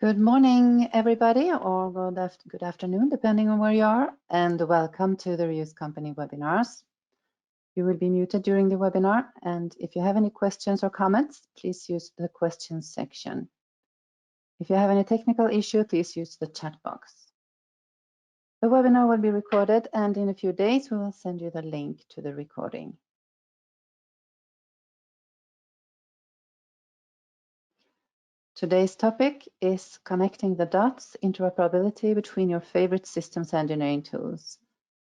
Good morning, everybody, or good afternoon, depending on where you are, and welcome to the Reuse Company webinars. You will be muted during the webinar, and if you have any questions or comments, please use the questions section. If you have any technical issue, please use the chat box. The webinar will be recorded, and in a few days, we will send you the link to the recording. Today's topic is connecting the dots, interoperability between your favorite systems engineering tools.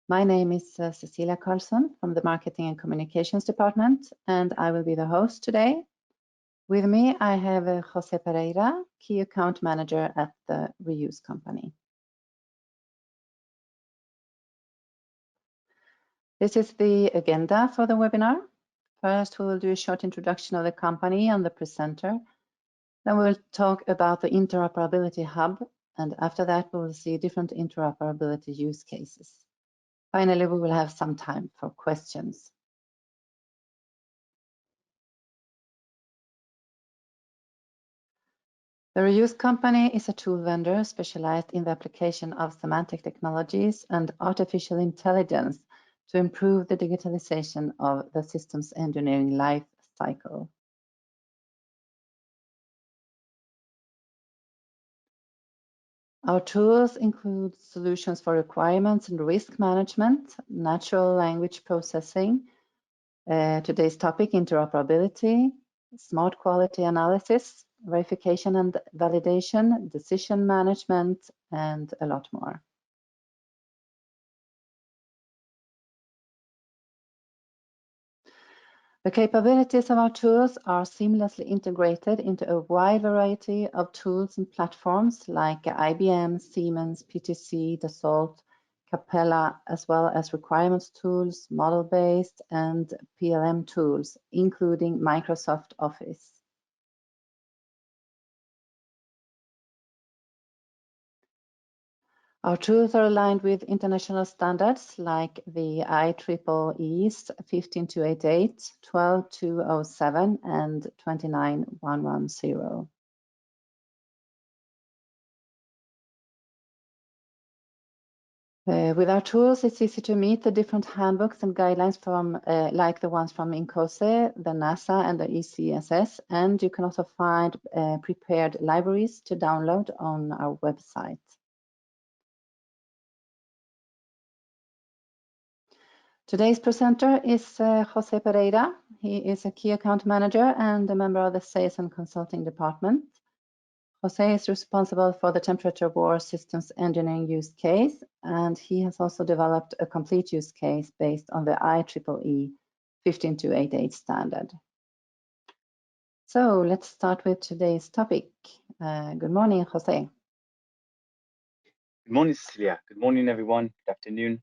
My name is Cecilia Karlsson from the Marketing and Communications Department, and I will be the host today. With me, I have Jose Pereira, Key Account Manager at the Reuse Company. This is the agenda for the webinar. First, we will do a short introduction of the company and the presenter. Then we will talk about the Interoperability Hub, and after that, we will see different interoperability use cases. Finally, we will have some time for questions. The Reuse Company is a tool vendor specialized in the application of semantic technologies and artificial intelligence to improve the digitalization of the systems engineering life cycle. Our tools include solutions for requirements and risk management, natural language processing, today's topic, interoperability, smart quality analysis, verification and validation, decision management, and a lot more. The capabilities of our tools are seamlessly integrated into a wide variety of tools and platforms like IBM, Siemens, PTC, Dassault, Capella, as well as requirements tools, model-based, and PLM tools, including Microsoft Office. Our tools are aligned with international standards like the IEEE's 15288, 12207, and 29110. With our tools, it's easy to meet the different handbooks and guidelines from, like the ones from INCOSE, the NASA, and the ECSS, and you can also find prepared libraries to download on our website. Today's presenter is Jose Pereira. He is a key account manager and a member of the Sales and Consulting Department. Jose is responsible for the temperature war systems engineering use case, and he has also developed a complete use case based on the IEEE 15288 standard. So let's start with today's topic. Good morning, Jose. Good morning, Cecilia. Good morning, everyone. Good afternoon.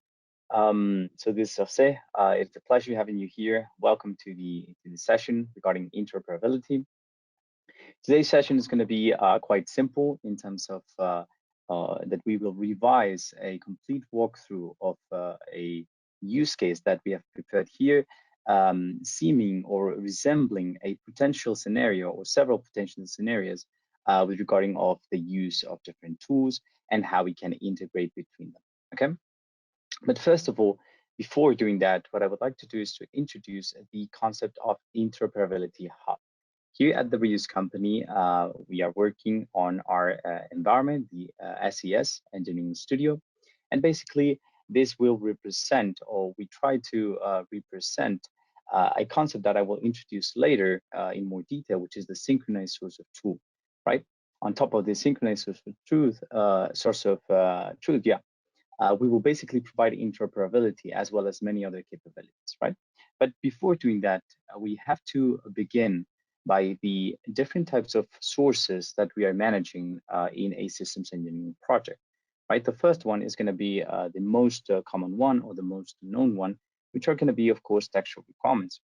So this is Jose. It's a pleasure having you here. Welcome to the session regarding interoperability. Today's session is going to be quite simple in terms of that we will revise a complete walkthrough of a use case that we have prepared here, seeming or resembling a potential scenario or several potential scenarios with regarding of the use of different tools and how we can integrate between them. Okay. But first of all, before doing that, what I would like to do is to introduce the concept of Interoperability Hub. Here at the Reuse Company, we are working on our environment, the SES Engineering Studio. And basically, this will represent, or we try to represent, a concept that I will introduce later in more detail, which is the synchronized source of truth, right? On top of the synchronized source of truth, we will basically provide interoperability as well as many other capabilities, right? But before doing that, we have to begin by the different types of sources that we are managing in a systems engineering project, right? The first one is going to be the most common one or the most known one, which are going to be, of course, textual requirements.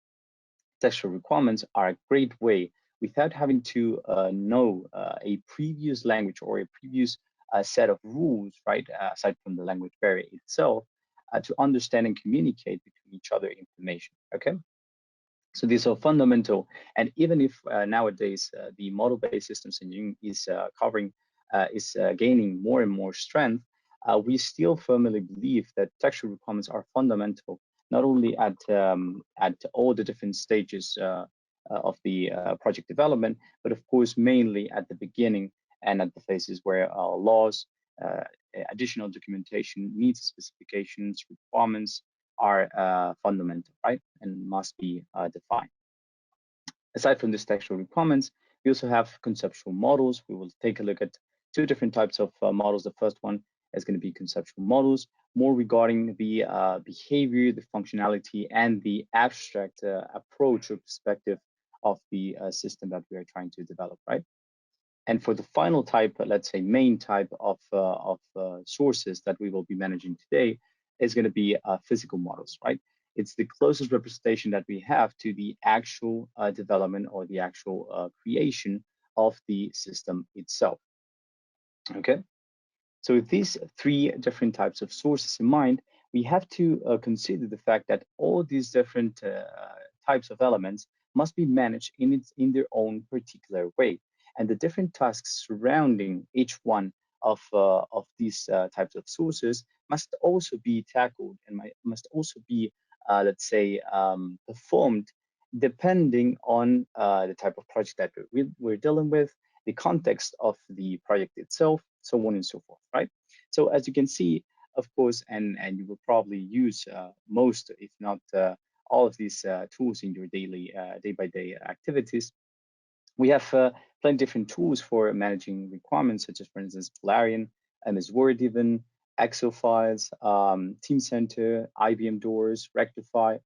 Textual requirements are a great way without having to know a previous language or a previous set of rules, right, aside from the language barrier itself, to understand and communicate between each other information, okay? So these are fundamental, and even if nowadays the model-based systems engineering is covering is gaining more and more strength, we still firmly believe that textual requirements are fundamental, not only at all the different stages of the project development, but of course mainly at the beginning and at the phases where laws, additional documentation, needs specifications, requirements are fundamental, right, and must be defined. Aside from these textual requirements, we also have conceptual models. We will take a look at two different types of models. The first one is going to be conceptual models, more regarding the behavior, the functionality, and the abstract approach or perspective of the system that we are trying to develop, right? And for the final type, let's say main type of sources that we will be managing today is going to be physical models, right? It's the closest representation that we have to the actual development or the actual creation of the system itself. Okay, so with these three different types of sources in mind, we have to consider the fact that all these different types of elements must be managed in their own particular way. And the different tasks surrounding each one of these types of sources must also be tackled and must also be, let's say, performed depending on the type of project that we're dealing with, the context of the project itself, so on and so forth, right? So as you can see, of course, and you will probably use most, if not all of these tools in your daily day-by-day activities. We have plenty of different tools for managing requirements, such as, for instance, Polarian, MS Word even, Excel files, Teamcenter, IBM Doors, Rectify.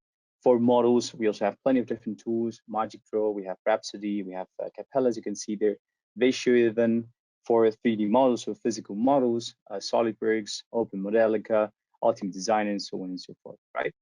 For models, we also have plenty of different tools, Magic Draw, we have Rhapsody, we have Capella, as you can see there, Visio even. For 3D models or physical models, SolidWorks, Open Modelica, Ultimate Designer, and so on and so forth, right?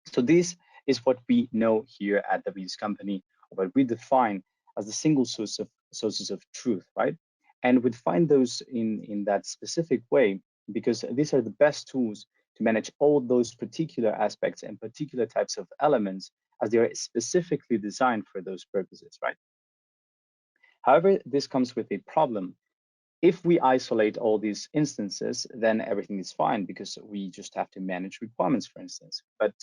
So this is what we know here at the Reuse company, what we define as the single sources of truth, right? And we define those in that specific way because these are the best tools to manage all those particular aspects and particular types of elements as they are specifically designed for those purposes, right? However, this comes with a problem. If we isolate all these instances, then everything is fine because we just have to manage requirements, for instance. But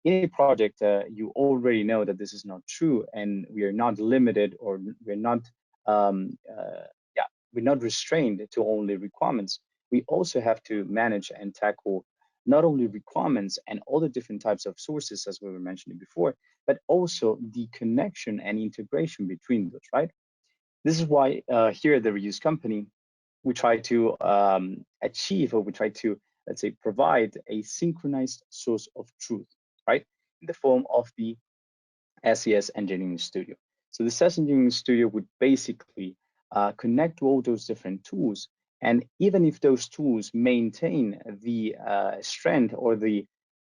in a project, you already know that this is not true, and we are not limited, or we're not, we're not restrained to only requirements. We also have to manage and tackle not only requirements and all the different types of sources, as we were mentioning before, but also the connection and integration between those, right? This is why here at the Reuse company, we try to achieve, or we try to, let's say, provide a synchronized source of truth, right? In the form of the SES Engineering Studio. So the SES Engineering Studio would basically connect to all those different tools. And even if those tools maintain the strength or the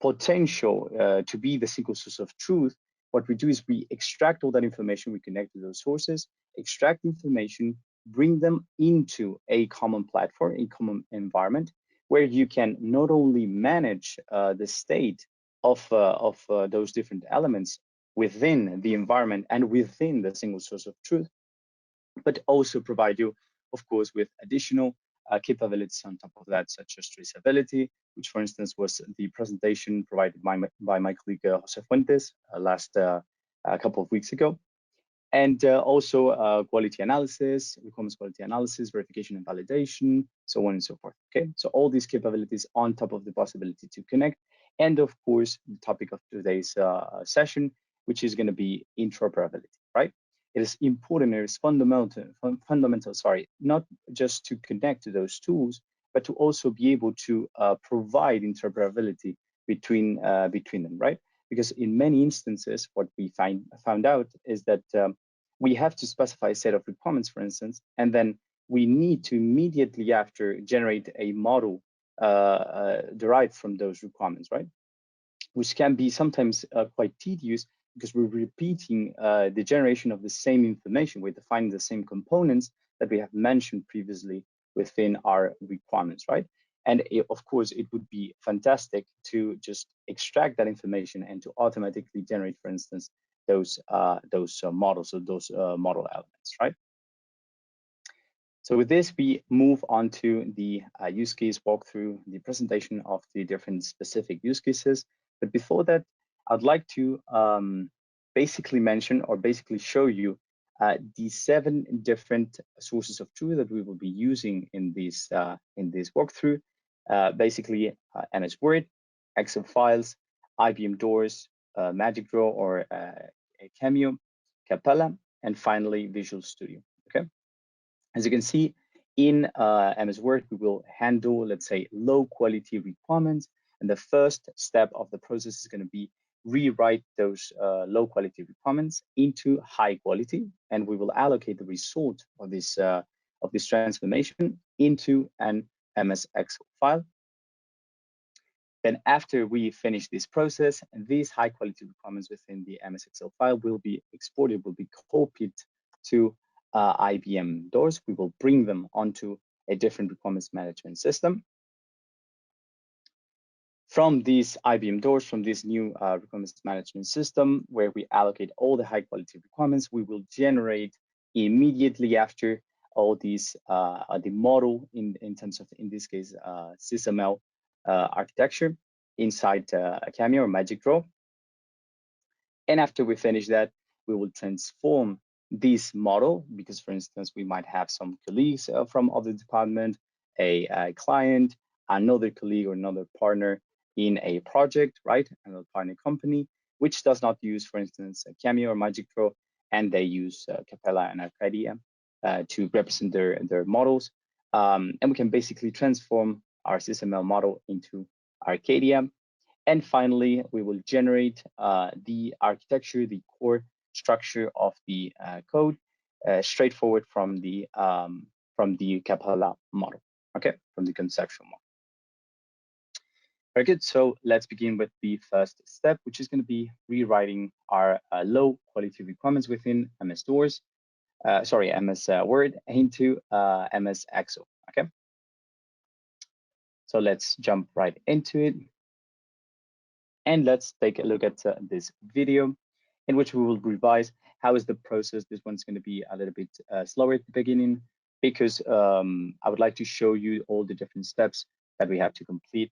potential to be the single source of truth, what we do is we extract all that information, we connect to those sources, extract information, bring them into a common platform, a common environment, where you can not only manage the state of those different elements within the environment and within the single source of truth, but also provide you, of course, with additional capabilities on top of that, such as traceability, which, for instance, was the presentation provided by my colleague Jose Fuentes last a couple of weeks ago. And also quality analysis, requirements quality analysis, verification and validation, so on and so forth. Okay, so all these capabilities on top of the possibility to connect. And of course, the topic of today's session, which is going to be interoperability, right? It is important, it is fundamental, sorry, not just to connect to those tools, but to also be able to provide interoperability between them, right? Because in many instances, what we found out is that we have to specify a set of requirements, for instance, and then we need to immediately after generate a model derived from those requirements, right? Which can be sometimes quite tedious because we're repeating the generation of the same information. We're defining the same components that we have mentioned previously within our requirements, right? And of course, it would be fantastic to just extract that information and to automatically generate, for instance, those models or those model elements, right? So with this, we move on to the use case walkthrough, the presentation of the different specific use cases. But before that, I'd like to basically mention or basically show you the 7 different sources of truth that we will be using in this walkthrough. Basically, MS Word, Excel files, IBM Doors, Magic Draw or Cameo, Capella, and finally Visual Studio. Okay. As you can see, in MS Word, we will handle, let's say, low quality requirements. And the first step of the process is going to be rewrite those low quality requirements into high quality. And we will allocate the result of this transformation into an MS Excel file. Then after we finish this process, these high quality requirements within the MS Excel file will be exported, will be copied to IBM Doors. We will bring them onto a different requirements management system. From these IBM Doors, from this new requirements management system, where we allocate all the high quality requirements, we will generate immediately after all these the model in terms of, in this case, SysML architecture inside Cameo or Magic Draw. And after we finish that, we will transform this model, because for instance, we might have some colleagues from other department, a client, another colleague or another partner in a project, right? Another partner company, which does not use, for instance, Cameo or Magic Draw, and they use Capella and Arcadia to represent their models. And we can basically transform our SysML model into Arcadia. And finally, we will generate the architecture, the core structure of the code, straightforward from the Capella model, okay, from the conceptual model. Very good. So let's begin with the first step, which is going to be rewriting our low quality requirements within MS Doors, MS Word into MS Excel. Okay. So let's jump right into it. And let's take a look at this video in which we will revise how is the process. This one's going to be a little bit slower at the beginning, because I would like to show you all the different steps that we have to complete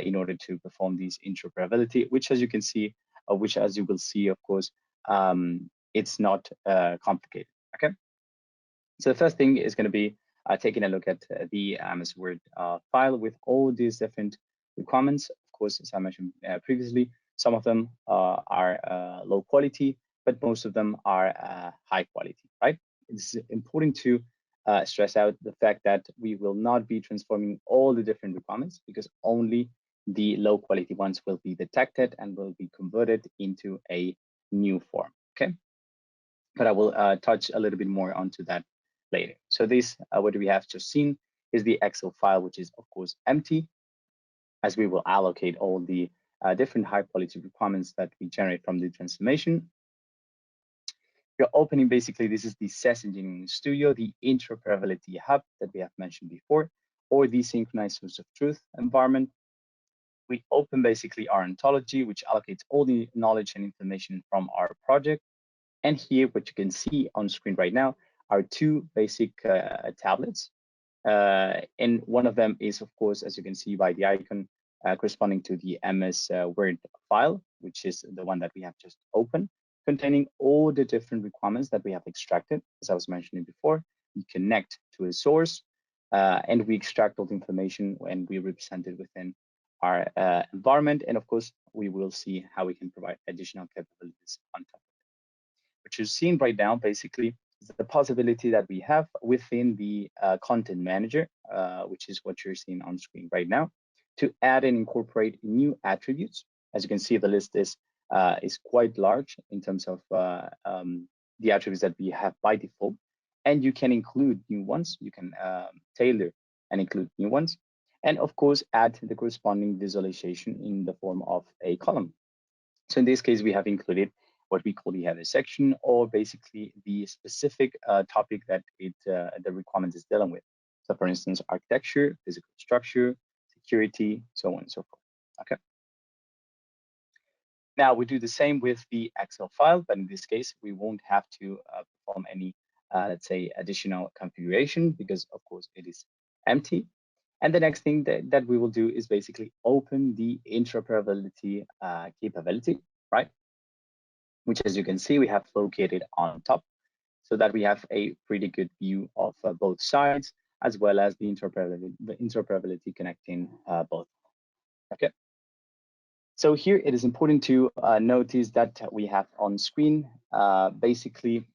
in order to perform this interoperability, which, as you can see, which as you will see, of course, it's not complicated. Okay. So the first thing is going to be taking a look at the MS Word file with all these different requirements. Of course, as I mentioned previously, some of them are low quality, but most of them are high quality, right? It's important to stress out the fact that we will not be transforming all the different requirements, because only the low quality ones will be detected and will be converted into a new form, okay? But I will touch a little bit more onto that later. So this, what we have just seen, is the Excel file, which is of course empty, as we will allocate all the different high quality requirements that we generate from the transformation. We're opening, basically, this is the SES Engineering Studio, the Interoperability Hub that we have mentioned before, or the synchronized source of truth environment. We open basically our ontology, which allocates all the knowledge and information from our project. And here, what you can see on screen right now are 2 basic tablets. And one of them is, of course, as you can see by the icon, corresponding to the MS Word file, which is the one that we have just opened, containing all the different requirements that we have extracted. As I was mentioning before, we connect to a source and we extract all the information and we represent it within our environment. And of course, we will see how we can provide additional capabilities on top. What you're seeing right now, basically, is the possibility that we have within the content manager, which is what you're seeing on screen right now, to add and incorporate new attributes. As you can see, the list is quite large in terms of the attributes that we have by default, and you can include new ones. You can tailor and include new ones, and of course, add the corresponding visualization in the form of a column. So in this case, we have included what we call the header section, or basically the specific topic that the requirement is dealing with. So for instance, architecture, physical structure, security, so on and so forth. Okay. Now we do the same with the Excel file, but in this case, we won't have to perform any let's say, additional configuration because, of course, it is empty. And the next thing that we will do is basically open the interoperability capability, right? Which, as you can see, we have located on top so that we have a pretty good view of both sides, as well as the interoperability connecting both. Okay. So here it is important to notice that we have on screen basically,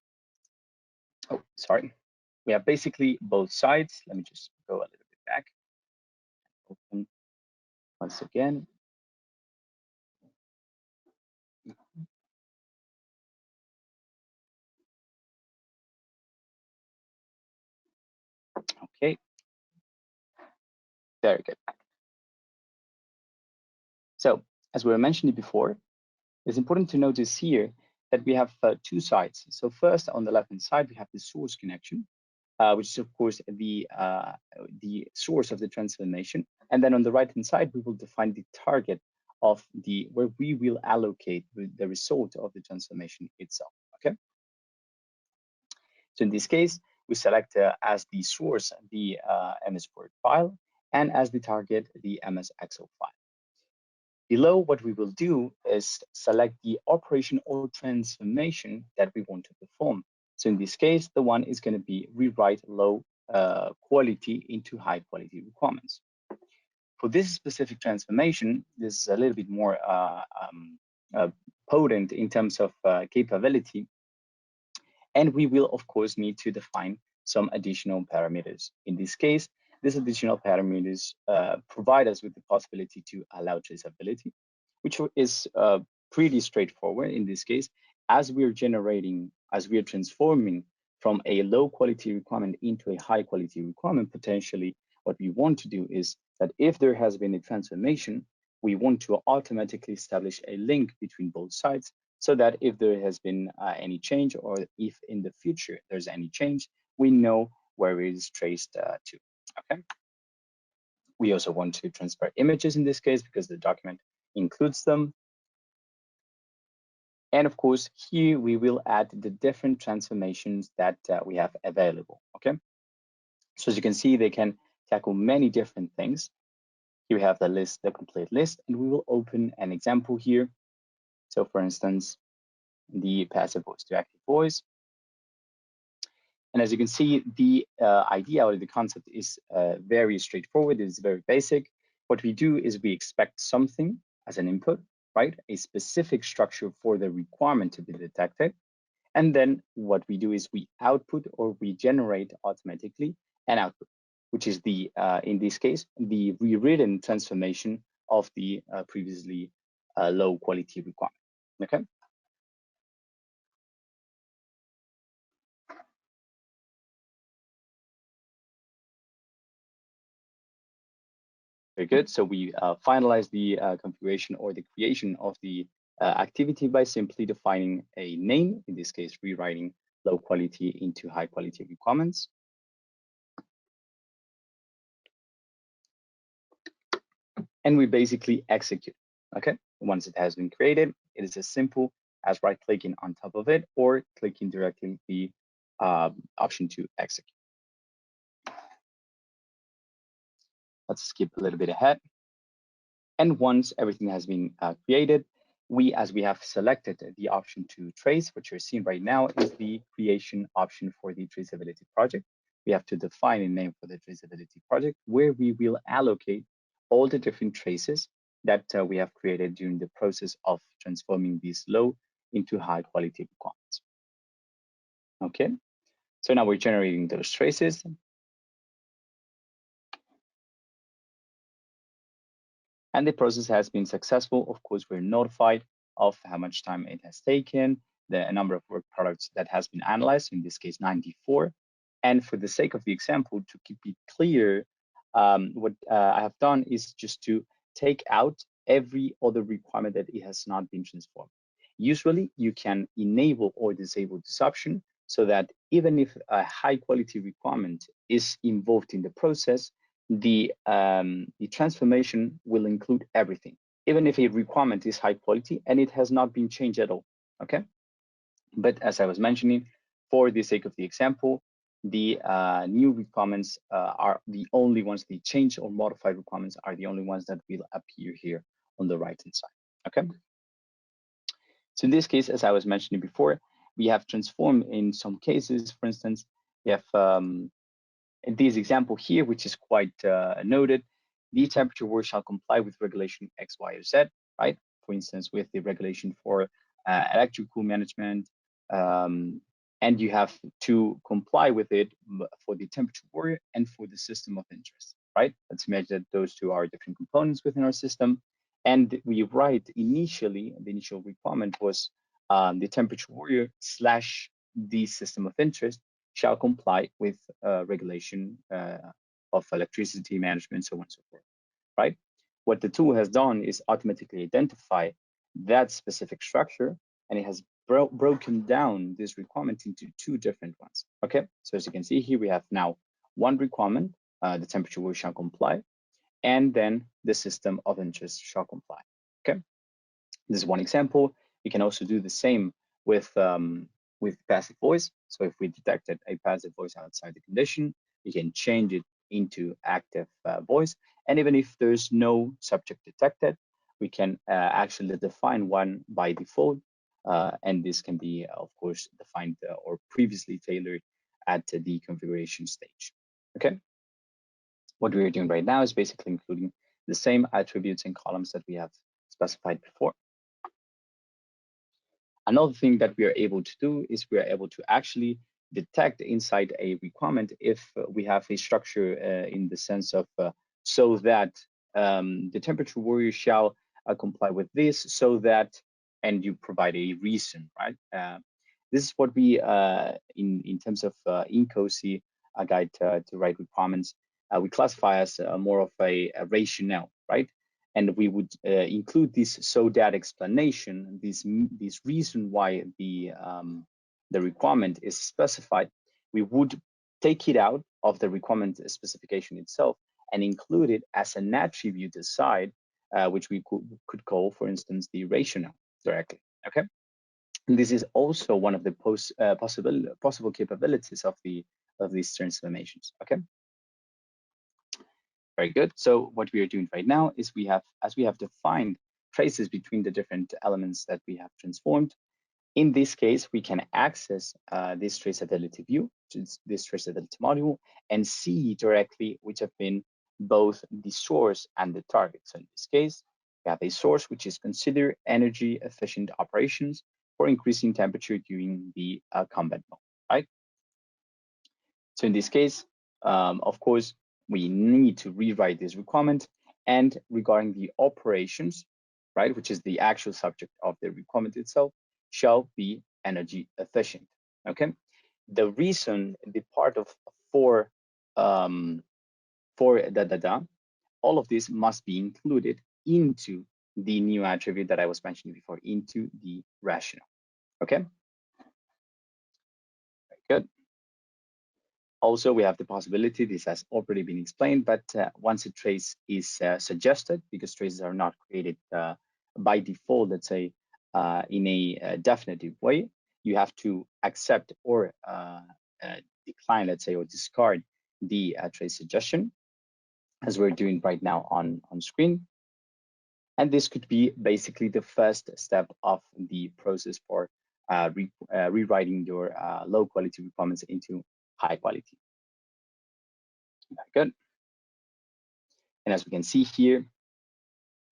oh, sorry. We have basically both sides. Let me just go a little bit back. Open once again. Okay, very good. So as we were mentioning before, it's important to notice here that we have two sides. So first, on the left-hand side, we have the source connection, which is of course the source of the transformation. And then on the right-hand side, we will define the target of where we will allocate the result of the transformation itself. Okay. So in this case, we select as the source the MS Word file, and as the target the MS Excel file. Below, what we will do is select the operation or transformation that we want to perform. So in this case, the one is going to be rewrite low quality into high quality requirements. For this specific transformation, this is a little bit more potent in terms of capability. And we will, of course, need to define some additional parameters. In this case, these additional parameters provide us with the possibility to allow traceability, which is pretty straightforward in this case. As we are transforming from a low quality requirement into a high quality requirement, potentially what we want to do is that if there has been a transformation, we want to automatically establish a link between both sides, so that if there has been any change, or if in the future there's any change, we know where it is traced to. Okay. We also want to transfer images in this case because the document includes them. And of course, here we will add the different transformations that we have available. Okay. So as you can see, they can tackle many different things. Here we have the list, the complete list, and we will open an example here. So for instance, the passive voice to active voice. And as you can see, the idea or the concept is very straightforward. It's very basic. What we do is we expect something as an input, right? A specific structure for the requirement to be detected. And then what we do is we output, or we generate automatically an output, which is the, in this case, the rewritten transformation of the previously low quality requirement. Okay. Very good. So we finalize the configuration or the creation of the activity by simply defining a name, in this case, rewriting low quality into high quality requirements. And we basically execute. Okay. Once it has been created, it is as simple as right clicking on top of it or clicking directly the option to execute. Let's skip a little bit ahead. And once everything has been created, as we have selected the option to trace, what you're seeing right now is the creation option for the traceability project. We have to define a name for the traceability project where we will allocate all the different traces that we have created during the process of transforming these low into high quality requirements. Okay, so now we're generating those traces. And the process has been successful. Of course, we're notified of how much time it has taken, the number of work products that has been analyzed, in this case, 94. And for the sake of the example, to keep it clear, what I have done is just to take out every other requirement that it has not been transformed. Usually, you can enable or disable this option so that even if a high quality requirement is involved in the process, the transformation will include everything, even if a requirement is high quality and it has not been changed at all. Okay. But as I was mentioning, for the sake of the example, the new requirements are the only ones, the change or modified requirements are the only ones that will appear here on the right hand side. Okay. So in this case, as I was mentioning before, we have transformed in some cases. For instance, we have in this example here, which is quite noted, the temperature word shall comply with regulation X, Y, or Z, right? For instance, with the regulation for electrical management, and you have to comply with it for the temperature word and for the system of interest, right? Let's imagine that those two are different components within our system. And we write initially, the initial requirement was the temperature warrior slash the system of interest shall comply with regulation of electricity management, so on and so forth, right? What the tool has done is automatically identify that specific structure, and it has broken down this requirement into two different ones, okay? So as you can see here, we have now one requirement, the temperature warrior shall comply, and then the system of interest shall comply, okay? This is one example. You can also do the same with passive voice. So if we detected a passive voice outside the condition, we can change it into active voice. And even if there's no subject detected, we can actually define one by default. And this can be, of course, defined or previously tailored at the configuration stage. Okay. What we are doing right now is basically including the same attributes and columns that we have specified before. Another thing that we are able to do is we are able to actually detect inside a requirement if we have a structure in the sense of so that the temperature warrior shall comply with this, so that, and you provide a reason, right? This is what we, in terms of INCOSI, a guide to write requirements, we classify as more of a rationale, right? And we would include this so that explanation, this reason why the requirement is specified. We would take it out of the requirement specification itself and include it as an attribute aside, which we could call, for instance, the rationale directly. Okay, and this is also one of the possible capabilities of these transformations. Okay. Very good. So what we are doing right now is as we have defined traces between the different elements that we have transformed. In this case, we can access this traceability view, this traceability module, and see directly which have been both the source and the target. So in this case, we have a source which is consider energy efficient operations for increasing temperature during the combat mode, right? So in this case, of course, we need to rewrite this requirement, and regarding the operations, right, which is the actual subject of the requirement itself, shall be energy efficient. Okay. The reason, the part of for all of this must be included into the new attribute that I was mentioning before, into the rationale. Okay. Very good. Also, we have the possibility, this has already been explained, but once a trace is suggested, because traces are not created by default, let's say, in a definitive way, you have to accept or decline, let's say, or discard the trace suggestion, as we're doing right now on screen. And this could be basically the first step of the process for rewriting your low quality requirements into high quality. Very good. And as we can see here,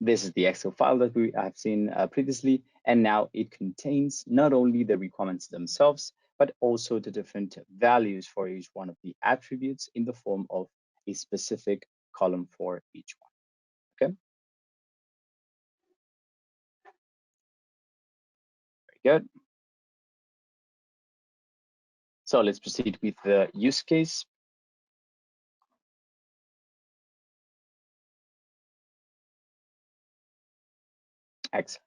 this is the Excel file that we have seen previously, and now it contains not only the requirements themselves, but also the different values for each one of the attributes in the form of a specific column for each one. Okay. Very good. So let's proceed with the use case. Excellent.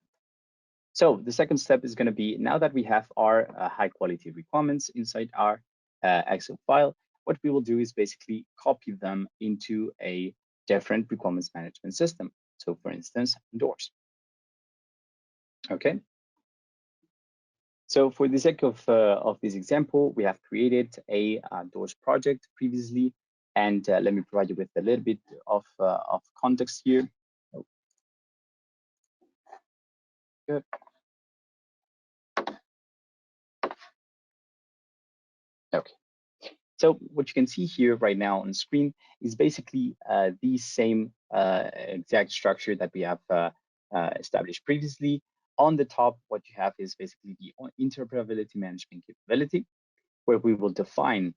So the second step is going to be, now that we have our high quality requirements inside our Excel file, what we will do is basically copy them into a different requirements management system. So for instance, doors. Okay. So for the sake of this example, we have created a doors project previously, and let me provide you with a little bit of context here. Oh, good. Okay. So what you can see here right now on the screen is basically the same exact structure that we have established previously. On the top, what you have is basically the interoperability management capability, where we will define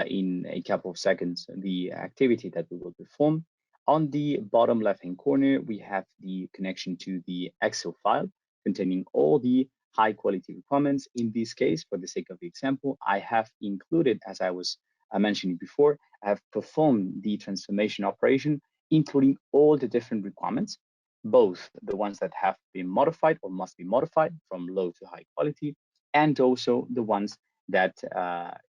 in a couple of seconds the activity that we will perform. On the bottom left-hand corner, we have the connection to the Excel file containing all the high quality requirements. In this case, for the sake of the example, I have included, as I was mentioning before, I have performed the transformation operation, including all the different requirements, both the ones that have been modified or must be modified from low to high quality, and also the ones that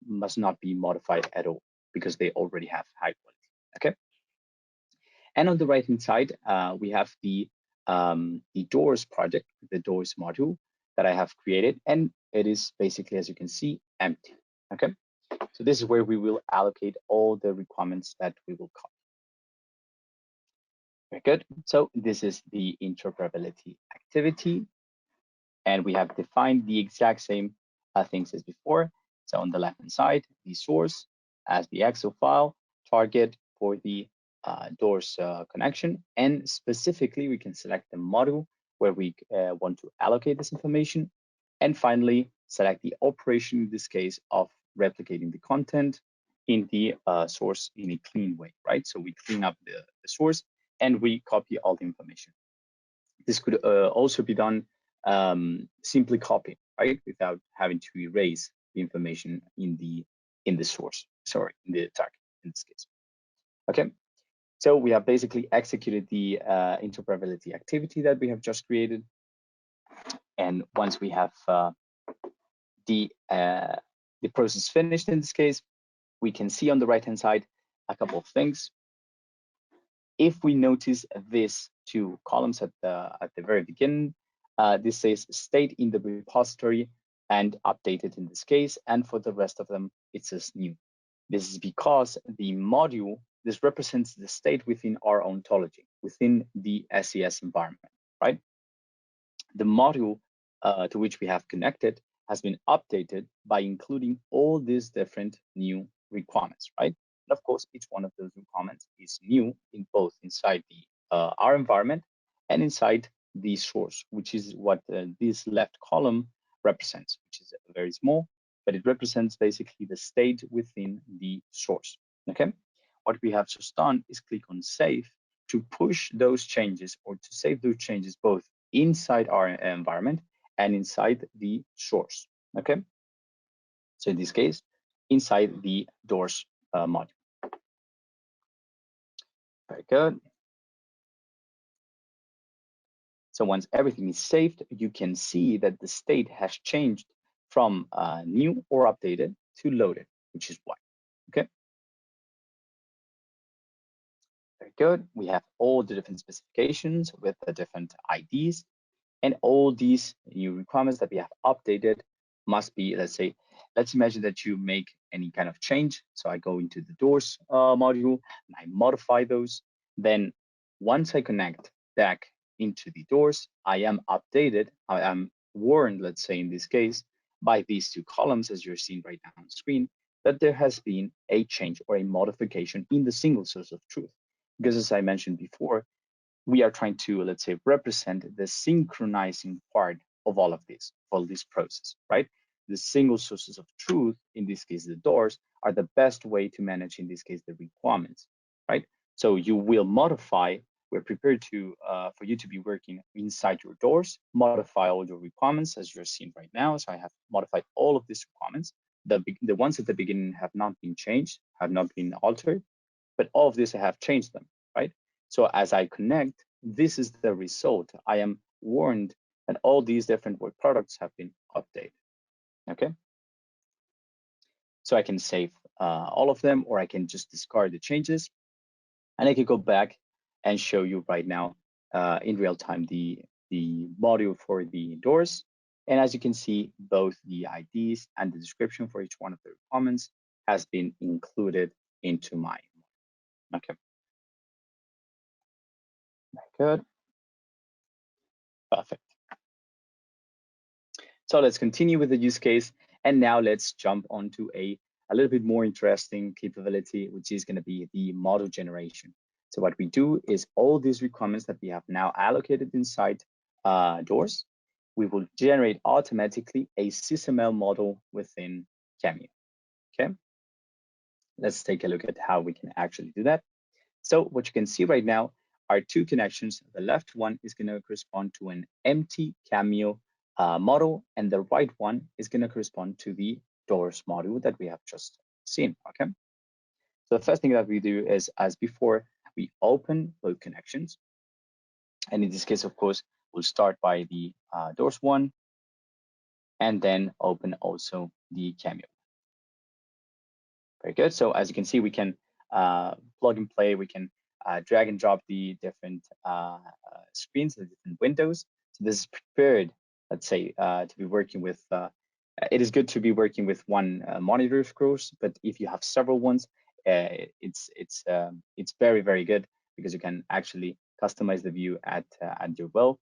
must not be modified at all because they already have high quality. Okay. And on the right hand side, we have the doors project, the doors module that I have created, and it is basically, as you can see, empty. Okay. So this is where we will allocate all the requirements that we will copy. Very good. So this is the interoperability activity, and we have defined the exact same things as before. So on the left-hand side, the source as the Excel file, target for the doors connection, and specifically we can select the module where we want to allocate this information, and finally select the operation in this case of replicating the content in the source in a clean way, right? So we clean up the source and we copy all the information. This could also be done simply copy, right, without having to erase the information in the source, sorry, in the target in this case. Okay, so we have basically executed the interoperability activity that we have just created, and once we have the process finished in this case, we can see on the right hand side a couple of things. If we notice these two columns at the very beginning, this says state in the repository and updated in this case, and for the rest of them, it says new. This is because the module, this represents the state within our ontology, within the SES environment, right? The module to which we have connected has been updated by including all these different new requirements, right? And of course, each one of those requirements is new in both inside the our environment and inside the source, which is what this left column represents, which is very small, but it represents basically the state within the source. Okay, what we have just done is click on save to push those changes or to save those changes both inside our environment and inside the source. Okay, so in this case, inside the doors module. Very good. So once everything is saved, you can see that the state has changed from new or updated to loaded, which is white. Okay. Very good. We have all the different specifications with the different IDs, and all these new requirements that we have updated must be, let's imagine that you make any kind of change. So I go into the doors module and I modify those. Then once I connect back into the doors, I am updated, I am warned, let's say in this case, by these two columns, as you're seeing right now on the screen, that there has been a change or a modification in the single source of truth. Because as I mentioned before, we are trying to, let's say, represent the synchronizing part of all of this process, right? The single sources of truth, in this case, the doors, are the best way to manage, in this case, the requirements, right? So you will modify, we're prepared to, for you to be working inside your doors, modify all your requirements as you're seeing right now. So I have modified all of these requirements. The ones at the beginning have not been changed, have not been altered, but all of this I have changed them, right? So as I connect, this is the result. I am warned that all these different work products have been updated, okay? So I can save all of them, or I can just discard the changes, and I can go back and show you right now in real time the module for the doors. And as you can see, both the IDs and the description for each one of the requirements has been included into my. Okay. Very good. Perfect. So let's continue with the use case. And now let's jump onto a little bit more interesting capability, which is going to be the model generation. So what we do is all these requirements that we have now allocated inside doors, we will generate automatically a SysML model within Cameo. Okay. Let's take a look at how we can actually do that. So what you can see right now are two connections. The left one is going to correspond to an empty Cameo model, and the right one is going to correspond to the doors module that we have just seen. Okay. So the first thing that we do is, as before, we open both connections. And in this case, of course, we'll start by the doors one, and then open also the Cameo. Very good. So as you can see, we can plug and play. We can drag and drop the different screens, the different windows. So this is prepared, let's say, to be working with. It is good to be working with one monitor, of course, but if you have several ones, it's very, very good because you can actually customize the view at your will.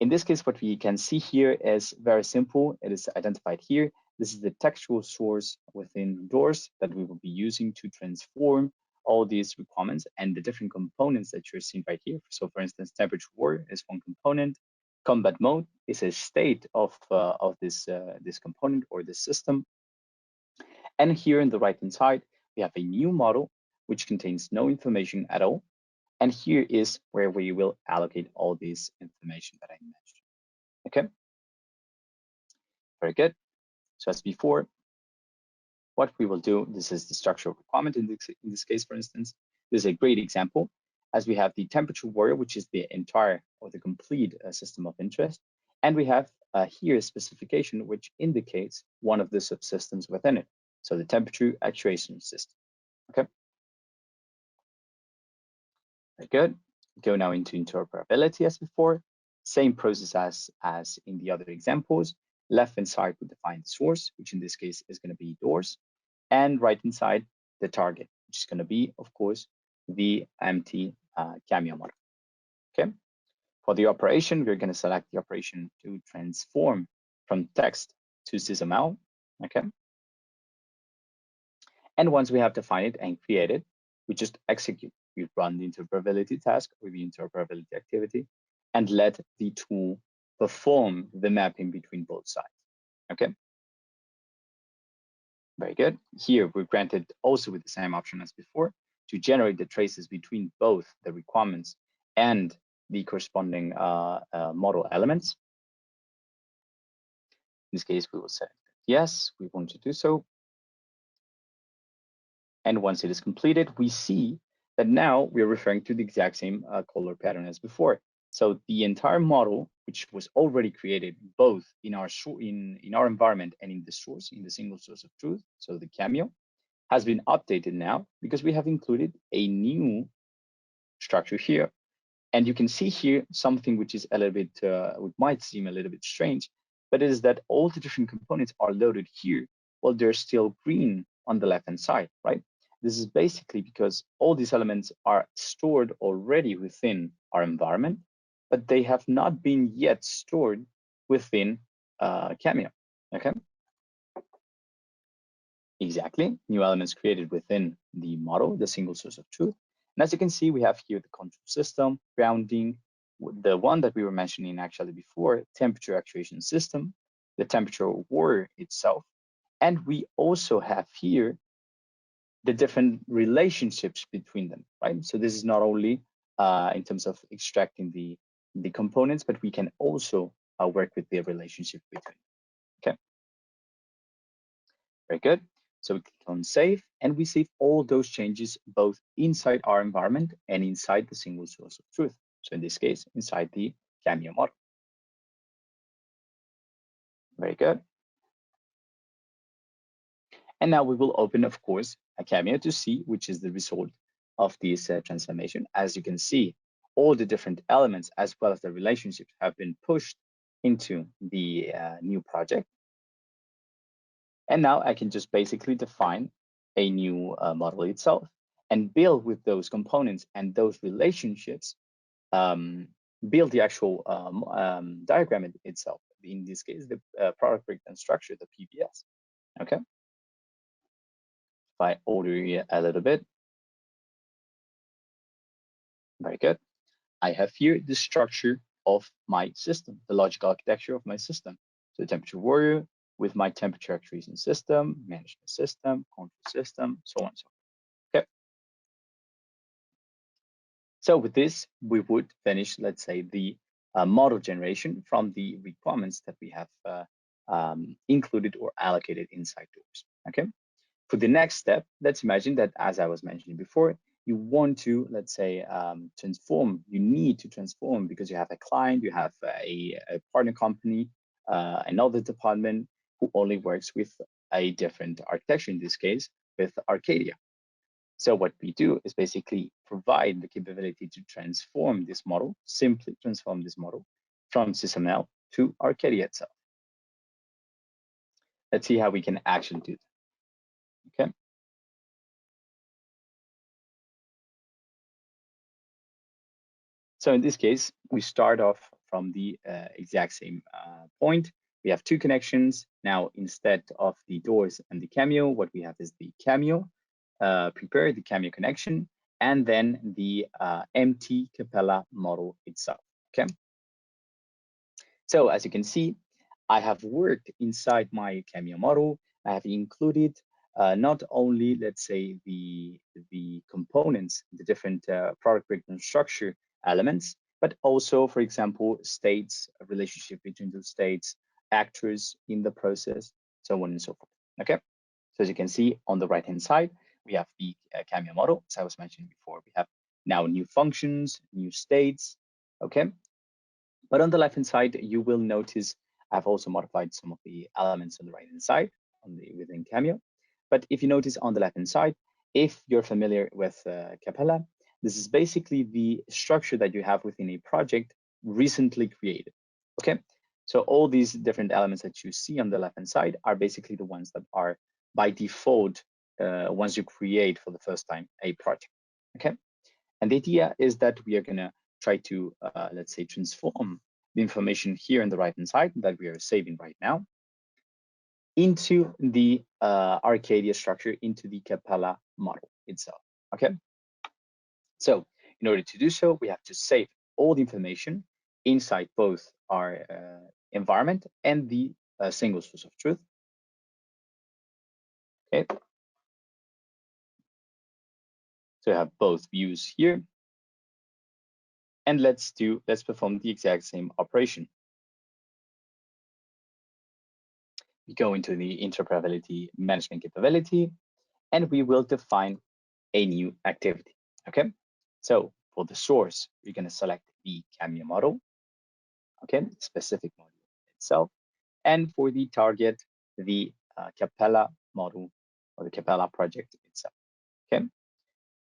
In this case, what we can see here is very simple. It is identified here. This is the textual source within doors that we will be using to transform all these requirements and the different components that you're seeing right here. So for instance, temperature war is one component. Combat mode is a state of this component or this system. And here on the right-hand side, we have a new model, which contains no information at all. And here is where we will allocate all this information that I mentioned. Okay, very good. So as before, what we will do, this is the structural requirement in this case, for instance. This is a great example, as we have the temperature warrior, which is the entire or the complete system of interest. And we have here a specification which indicates one of the subsystems within it. So the temperature actuation system. Okay. Very good. Go now into interoperability as before. Same process as in the other examples. Left-hand side, we define the source, which in this case is going to be doors. And right-hand side, the target, which is going to be, of course, the empty Cameo model. Okay. For the operation, we're going to select the operation to transform from text to SysML. Okay. And once we have defined it and created, we just execute. We run the interoperability task or the interoperability activity and let the tool perform the mapping between both sides. Okay. Very good. Here we're granted also with the same option as before to generate the traces between both the requirements and the corresponding model elements. In this case, we will say yes, we want to do so. And once it is completed, we see that now we're referring to the exact same color pattern as before. So the entire model, which was already created both in our environment and in the source, in the single source of truth, so the Cameo, has been updated now because we have included a new structure here. And you can see here something which is a little bit, which might seem a little bit strange, but it is that all the different components are loaded here while they're still green on the left-hand side, right? This is basically because all these elements are stored already within our environment, but they have not been yet stored within Cameo, okay? Exactly, new elements created within the model, the single source of truth. And as you can see, we have here the control system, grounding, the one that we were mentioning actually before, temperature actuation system, the temperature war itself. And we also have here the different relationships between them, right? So this is not only in terms of extracting the components, but we can also work with the relationship between. Okay, very good. So we click on save and we save all those changes both inside our environment and inside the single source of truth. So in this case, inside the Cameo model. Very good. And now we will open, of course, a Cameo to see which is the result of this transformation. As you can see, all the different elements as well as the relationships have been pushed into the new project. And now I can just basically define a new model itself and build with those components and those relationships, build the actual diagram itself. In this case, the product breakdown structure, the PBS. Okay. If I order it a little bit. Very good. I have here the structure of my system, the logical architecture of my system. So the temperature warrior with my temperature actuation system, management system, control system, so on and so forth. Okay. So with this, we would finish, let's say, the model generation from the requirements that we have included or allocated inside doors. Okay. For the next step, let's imagine that, as I was mentioning before, you want to, let's say, transform. You need to transform because you have a client, you have a partner company, another department who only works with a different architecture, in this case, with Arcadia. So what we do is basically provide the capability to transform this model, simply transform this model from SysML to Arcadia itself. Let's see how we can actually do that. Okay. So in this case, we start off from the exact same point. We have two connections. Now, instead of the doors and the Cameo, what we have is the Cameo, prepare the Cameo connection, and then the empty Capella model itself. Okay. So as you can see, I have worked inside my Cameo model. I have included not only, let's say, the components, the different product breakdown structure elements, but also, for example, states, a relationship between the states, actors in the process, so on and so forth. Okay. So as you can see on the right-hand side, we have the Cameo model. As I was mentioning before, we have now new functions, new states. Okay. But on the left-hand side, you will notice I've also modified some of the elements on the right-hand side within Cameo. But if you notice on the left-hand side, if you're familiar with Capella, this is basically the structure that you have within a project recently created. Okay, so all these different elements that you see on the left-hand side are basically the ones that are by default once you create for the first time a project. Okay, and the idea is that we are gonna try to, let's say, transform the information here on the right-hand side that we are saving right now into the Arcadia structure, into the Capella model itself, okay? So in order to do so, we have to save all the information inside both our environment and the single source of truth, okay? So we have both views here. And let's perform the exact same operation. We go into the interoperability management capability, and we will define a new activity. Okay, so for the source, we're going to select the Cameo model, okay, specific model itself, and for the target, the Capella model or the Capella project itself. Okay,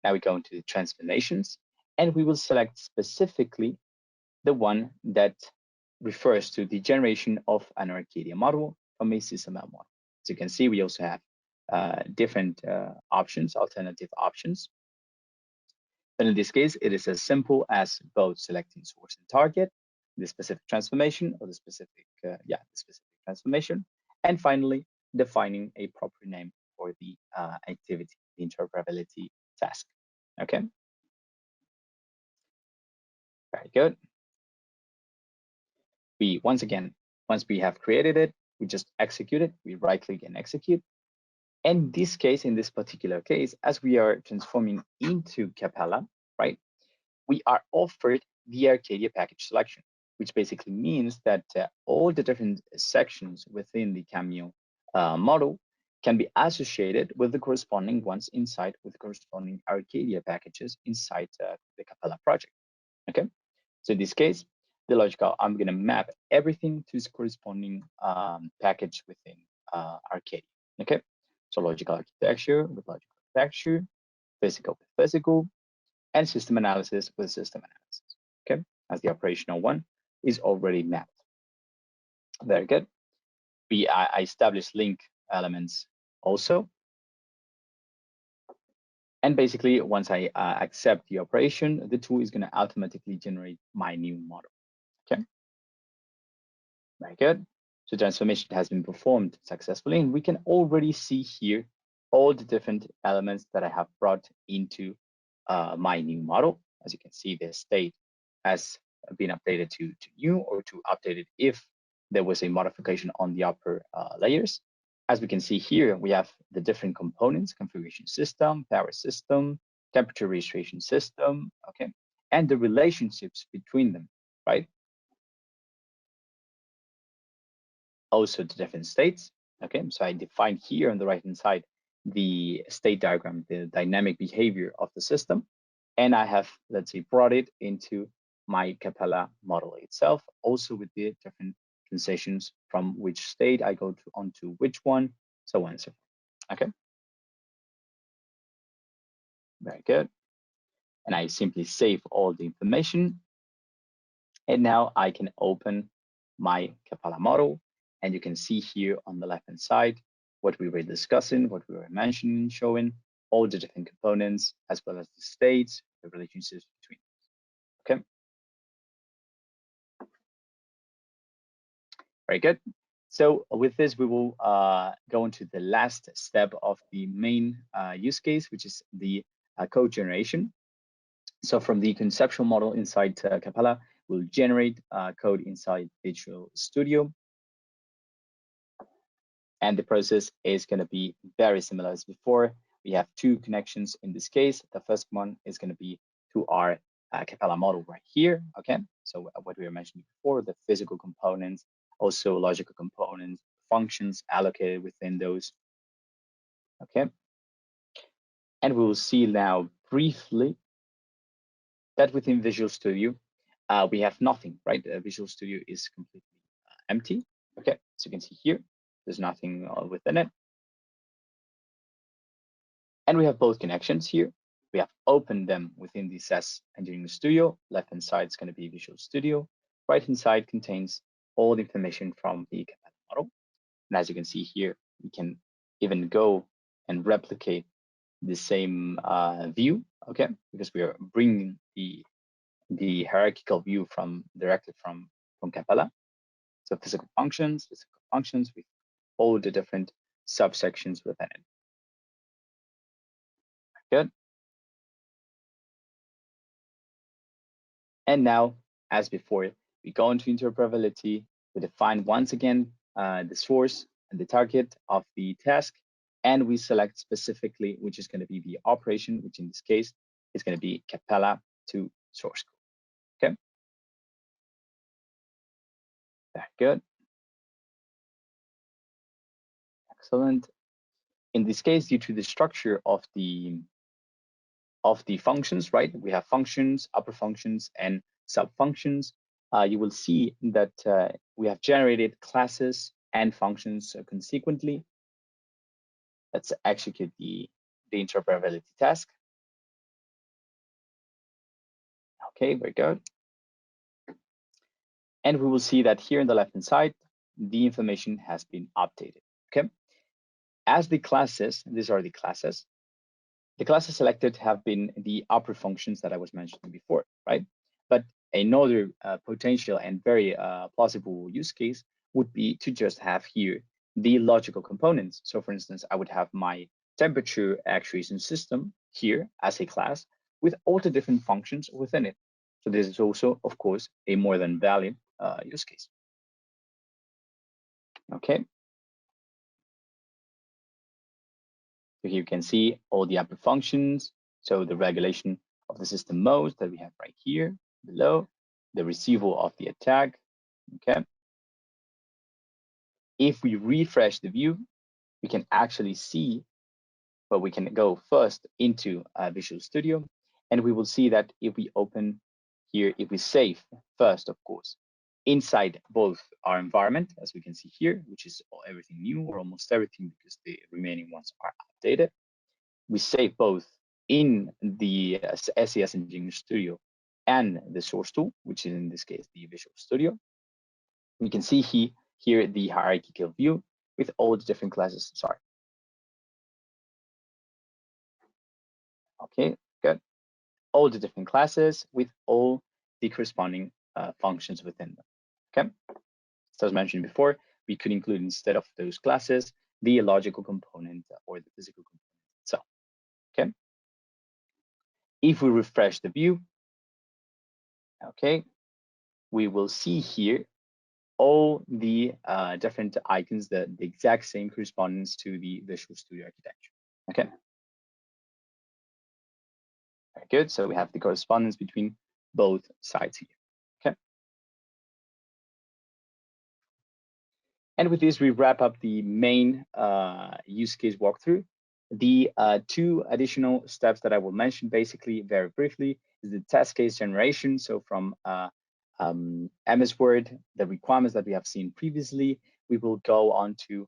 now we go into the transformations, and we will select specifically the one that refers to the generation of an Arcadia model from a SysML model. As you can see, we also have different options, alternative options. But in this case, it is as simple as both selecting source and target, the specific transformation or the specific, the specific transformation, and finally defining a proper name for the activity, the interoperability task. Okay. Very good. Once we have created it, we just execute it. We right click and execute. In this case, in this particular case, as we are transforming into Capella, right, we are offered the Arcadia package selection, which basically means that all the different sections within the Cameo model can be associated with the corresponding ones inside with the corresponding Arcadia packages inside the Capella project. Okay, so in this case, the logical, I'm going to map everything to its corresponding package within Arcadia. Okay, so logical architecture with logical architecture, physical with physical, and system analysis with system analysis. Okay, as the operational one is already mapped. Very good. I established link elements also. And basically, once I accept the operation, the tool is going to automatically generate my new model. Okay. Very good. So transformation has been performed successfully, and we can already see here all the different elements that I have brought into my new model. As you can see, the state has been updated to new or to updated if there was a modification on the upper layers. As we can see here, we have the different components: configuration system, power system, temperature registration system, okay, and the relationships between them, right? Also the different states. Okay, so I define here on the right hand side the state diagram, the dynamic behavior of the system, and I have, let's say, brought it into my Capella model itself, also with the different transitions from which state I go to onto which one, so on and so forth. Okay, very good. And I simply save all the information, and now I can open my Capella model, and you can see here on the left hand side what we were discussing, what we were mentioning, showing all the different components, as well as the states, the relationships between. Okay, very good. So with this, we will go into the last step of the main use case, which is the code generation. So from the conceptual model inside Capella, we'll generate code inside Visual Studio. And the process is going to be very similar as before. We have two connections in this case. The first one is going to be to our Capella model right here. Okay, so what we were mentioning before, the physical components, also logical components, functions allocated within those. Okay, and we will see now briefly that within Visual Studio, we have nothing, right? Visual Studio is completely empty. Okay, so you can see here, there's nothing within it. And we have both connections here. We have opened them within the SES Engineering Studio. Left-hand side is going to be Visual Studio. Right-hand side contains all the information from the Capella model. And as you can see here, we can even go and replicate the same view, okay? Because we are bringing the hierarchical view directly from Capella. So physical functions with all the different subsections within it. Good. And now, as before, we go into interoperability. We define once again the source and the target of the task, and we select specifically which is going to be the operation, which in this case is going to be Capella to source code. Okay, very good, excellent. In this case, due to the structure of the functions, right? We have functions, upper functions, and sub functions. You will see that we have generated classes and functions consequently. Let's execute the interoperability task. Okay, very good. And we will see that here on the left-hand side, the information has been updated. Okay. As the classes, these are the classes. The classes selected have been the upper functions that I was mentioning before, right? But another potential and very plausible use case would be to just have here the logical components. So for instance, I would have my temperature actuation system here as a class with all the different functions within it. So this is also, of course, a more than valid use case. Okay. So here you can see all the upper functions. So the regulation of the system modes that we have right here below, the receival of the attack. Okay. If we refresh the view, we can actually see, but we can go first into Visual Studio, and we will see that if we open here, if we save first, of course, inside both our environment, as we can see here, which is everything new or almost everything because the remaining ones are updated. We save both in the SES Engineering Studio and the source tool, which is in this case the Visual Studio. We can see here the hierarchical view with all the different classes. Sorry. Okay, good. All the different classes with all the corresponding functions within them. Okay. So as mentioned before, we could include instead of those classes the logical component or the physical component itself. Okay. If we refresh the view, okay, we will see here all the different icons, the exact same correspondence to the Visual Studio architecture. Okay. Very good. So we have the correspondence between both sides here. Okay. And with this, we wrap up the main use case walkthrough. The two additional steps that I will mention basically very briefly is the test case generation. So from MS Word, the requirements that we have seen previously, we will go on to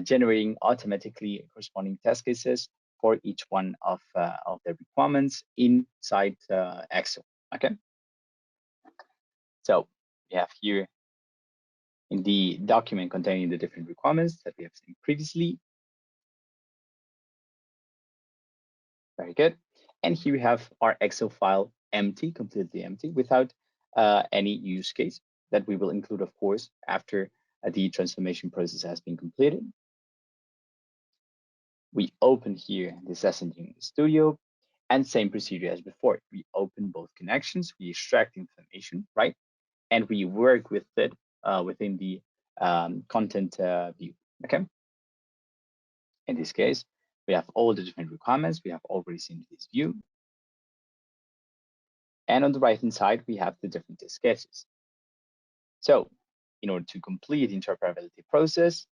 generating automatically corresponding test cases for each one of the requirements inside Excel. Okay. So we have here in the document containing the different requirements that we have seen previously. Very good. And here we have our Excel file empty, completely empty, without any use case that we will include, of course, after the transformation process has been completed. We open here the SES Engineering Studio, and same procedure as before. We open both connections, we extract information, right? And we work with it within the content view, okay? In this case, we have all the different requirements. We have already seen this view. And on the right-hand side, we have the different test cases. So in order to complete the interoperability process,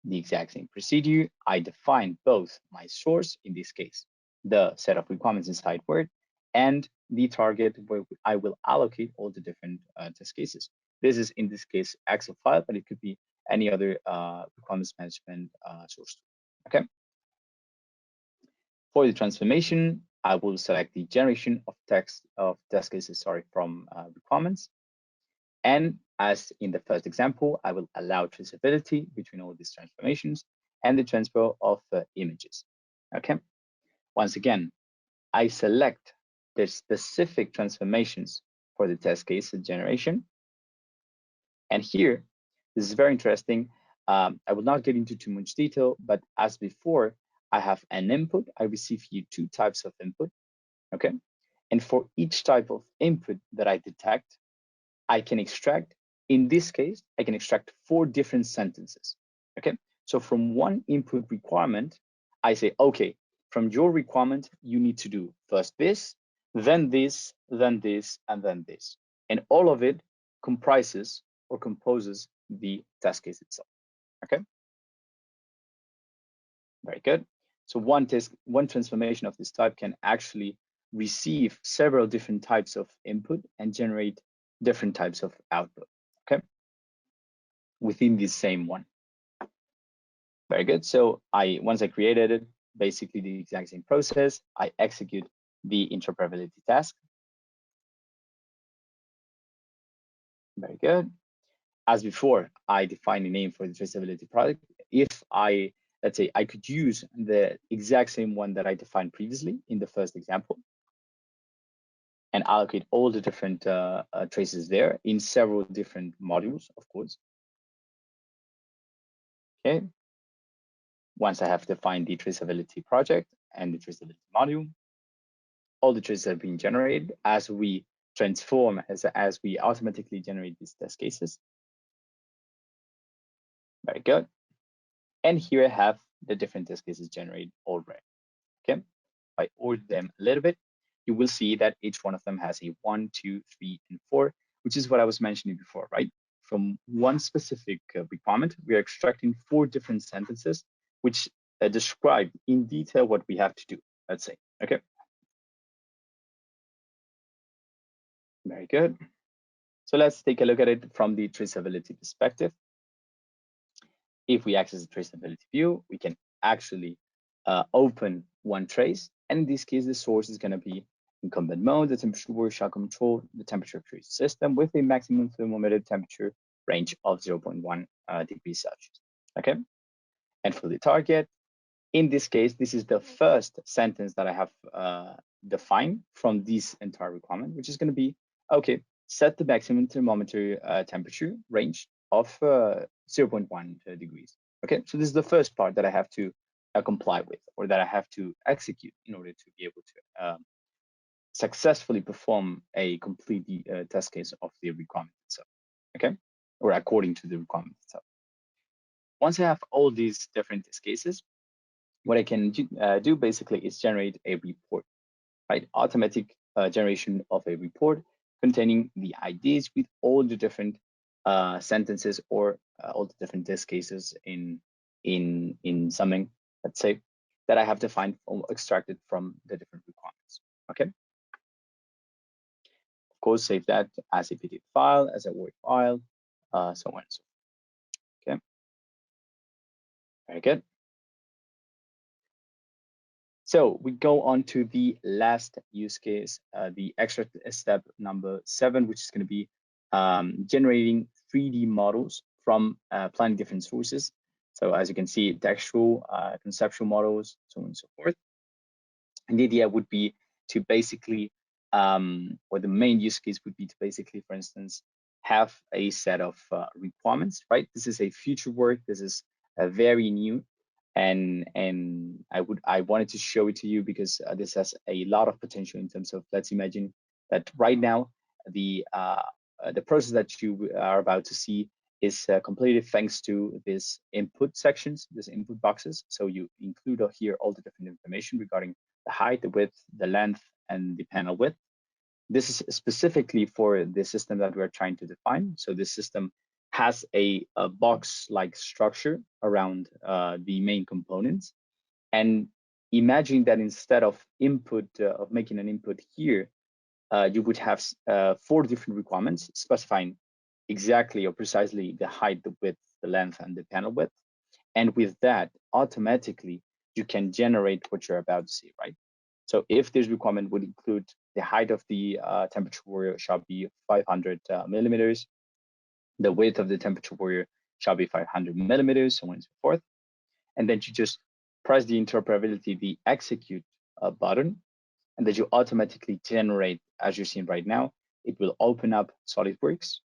the exact same procedure, I define both my source, in this case, the set of requirements inside Word, and the target where I will allocate all the different test cases. This is, in this case, Excel file, but it could be any other requirements management source. Okay. For the transformation, I will select the generation of test cases, from requirements. And as in the first example, I will allow traceability between all these transformations and the transfer of images. Okay. Once again, I select the specific transformations for the test case generation. And here, this is very interesting. I will not get into too much detail, but as before, I have an input. I receive here two types of input. Okay. And for each type of input that I detect, I can extract, in this case, I can extract 4 different sentences. Okay. So from one input requirement, I say, okay, from your requirement, you need to do first this, then this, then this, and then this. And all of it comprises or composes the test case itself. Okay. Very good. So one transformation of this type can actually receive several different types of input and generate different types of output, okay, within the same one. Very good. So once I created it, basically the exact same process, I execute the interoperability task. Very good. As before, I define a name for the traceability product. If let's say I could use the exact same one that I defined previously in the first example and allocate all the different traces there in several different modules, of course. Okay. Once I have defined the traceability project and the traceability module, all the traces have been generated as we transform, as we automatically generate these test cases. Very good. And here I have the different test cases generated already. Okay. If I order them a little bit, you will see that each one of them has a 1, 2, 3, and 4, which is what I was mentioning before, right? From one specific requirement, we are extracting 4 different sentences, which describe in detail what we have to do, let's say, okay? Very good. So let's take a look at it from the traceability perspective. If we access the traceability view, we can actually open one trace. And in this case, the source is going to be incumbent mode. The temperature shall control the temperature of trace system with a maximum thermometer temperature range of 0.1 degrees Celsius. Okay, and for the target, in this case, this is the first sentence that I have defined from this entire requirement, which is going to be, okay, set the maximum thermometer temperature range of 0.1 degrees. Okay, so this is the first part that I have to comply with, or that I have to execute in order to be able to successfully perform a complete test case of the requirement itself. Okay, or according to the requirement itself. Once I have all these different test cases, what I can do basically is generate a report, right? Automatic generation of a report containing the IDs with all the different sentences or all the different test cases in something, let's say, that I have defined or extracted from the different requirements. Okay. Of course, save that as a PDF file, as a Word file, so on and so forth. Okay. Very good. So we go on to the last use case, the extra step number 7, which is going to be generating 3D models from plenty different sources. So as you can see, textual, conceptual models, so on and so forth. And the idea would be to basically, or the main use case would be to basically, for instance, have a set of requirements, right? This is a future work. This is very new. And I wanted to show it to you because this has a lot of potential in terms of, let's imagine that right now the process that you are about to see is completed thanks to this input sections, this input boxes. So you include here all the different information regarding the height, the width, the length, and the panel width. This is specifically for the system that we're trying to define. So this system has a box-like structure around the main components. And imagine that instead of input, of making an input here, you would have 4 different requirements specifying exactly or precisely the height, the width, the length, and the panel width. And with that, automatically, you can generate what you're about to see, right? So if this requirement would include the height of the temperature warrior shall be 500 millimeters, the width of the temperature warrior shall be 500 millimeters, so on and so forth. And then you just press the interoperability, the execute button, and that you automatically generate, as you're seeing right now, it will open up SolidWorks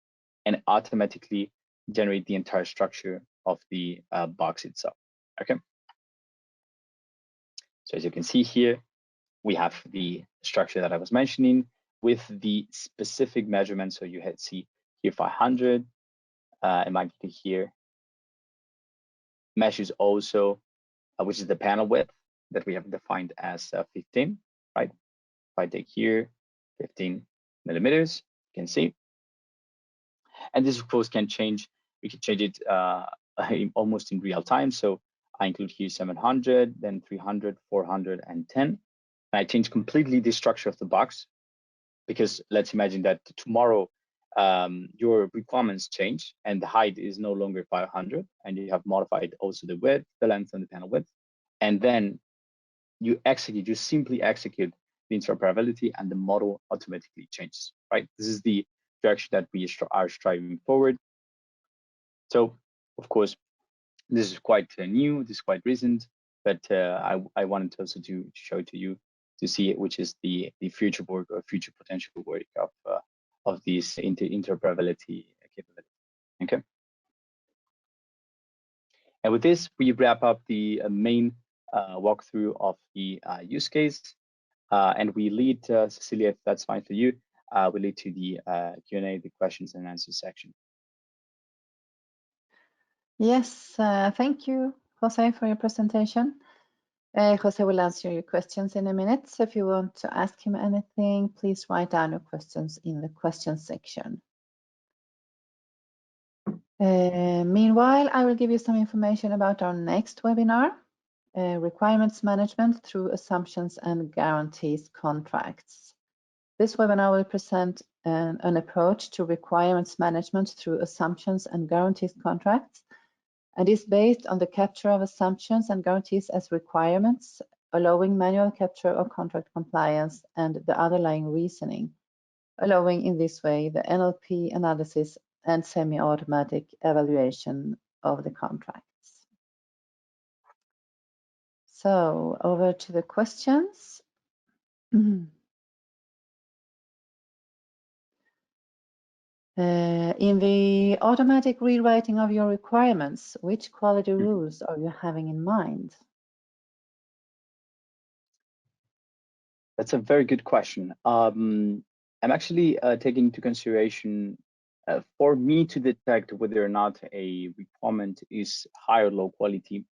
and automatically generate the entire structure of the box itself. Okay. So as you can see here, we have the structure that I was mentioning with the specific measurements. So you see here 500, and magnitude here measures also, which is the panel width that we have defined as 15, right? If I take here 15 millimeters, you can see. And this of course can change. We can change it almost in real time. So I include here 700, then 300, 400, and 10. And I change completely the structure of the box because let's imagine that tomorrow your requirements change and the height is no longer 500 and you have modified also the width, the length, and the panel width. And then you simply execute the interoperability and the model automatically changes, right? This is the direction that we are striving forward. So of course, this is quite new, this is quite recent, but I wanted also to show it to you to see it, which is the future work or future potential work of these interoperability capability. Okay. And with this, we wrap up the main walkthrough of the use case, and we lead, Cecilia, if that's fine for you, we lead to the Q&A, the questions and answers section. Yes, thank you, Jose, for your presentation. Jose will answer your questions in a minute. So if you want to ask him anything, please write down your questions in the questions section. Meanwhile, I will give you some information about our next webinar, Requirements Management Through Assumptions and Guarantees Contracts. This webinar will present an approach to requirements management through assumptions and guarantees contracts, and is based on the capture of assumptions and guarantees as requirements, allowing manual capture of contract compliance and the underlying reasoning, allowing in this way the NLP analysis and semi-automatic evaluation of the contracts. So over to the questions. In the automatic rewriting of your requirements, which quality rules are you having in mind? That's a very good question. I'm actually taking into consideration for me to detect whether or not a requirement is high or low quality.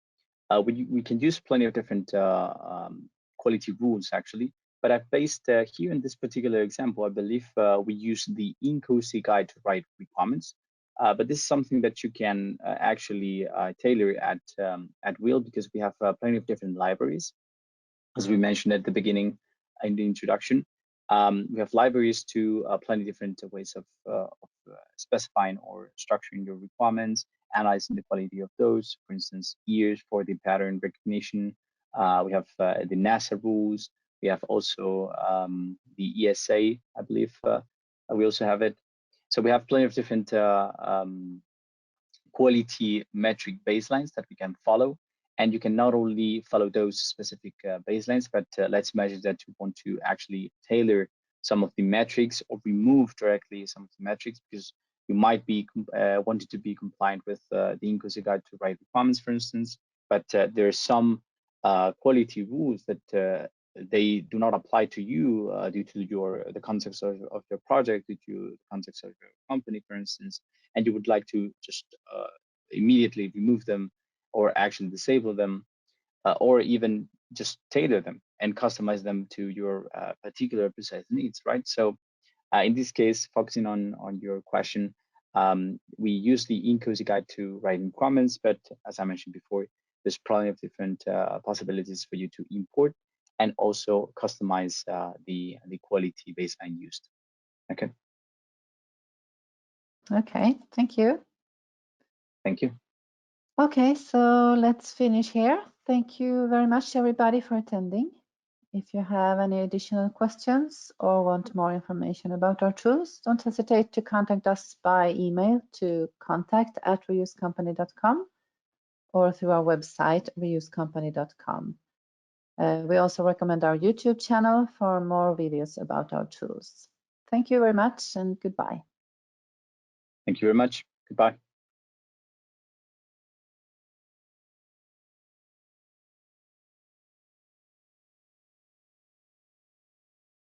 We can use plenty of different quality rules actually, but I've based here in this particular example, I believe we use the INCOSE guide to write requirements. But this is something that you can actually tailor at will, because we have plenty of different libraries. As we mentioned at the beginning in the introduction, we have libraries to plenty different ways of specifying or structuring your requirements, analyzing the quality of those. For instance, years for the pattern recognition. We have the NASA rules. We have also the ESA, I believe we also have it. So we have plenty of different quality metric baselines that we can follow. And you can not only follow those specific baselines, but let's imagine that you want to actually tailor some of the metrics or remove directly some of the metrics, because you might be wanting to be compliant with the INCOSE guide to write requirements, for instance, but there are some quality rules that they do not apply to you due to the context of your project, due to the context of your company, for instance, and you would like to just immediately remove them or actually disable them, or even just tailor them and customize them to your particular precise needs, right? So in this case, focusing on your question, we use the INCOSE guide to write requirements, but as I mentioned before, there's plenty of different possibilities for you to import and also customize the quality baseline used. Okay. Okay, thank you. Thank you. Okay, so let's finish here. Thank you very much, everybody, for attending. If you have any additional questions or want more information about our tools, don't hesitate to contact us by email to contact@reusecompany.com or through our website, reusecompany.com. We also recommend our YouTube channel for more videos about our tools. Thank you very much and goodbye. Thank you very much. Goodbye.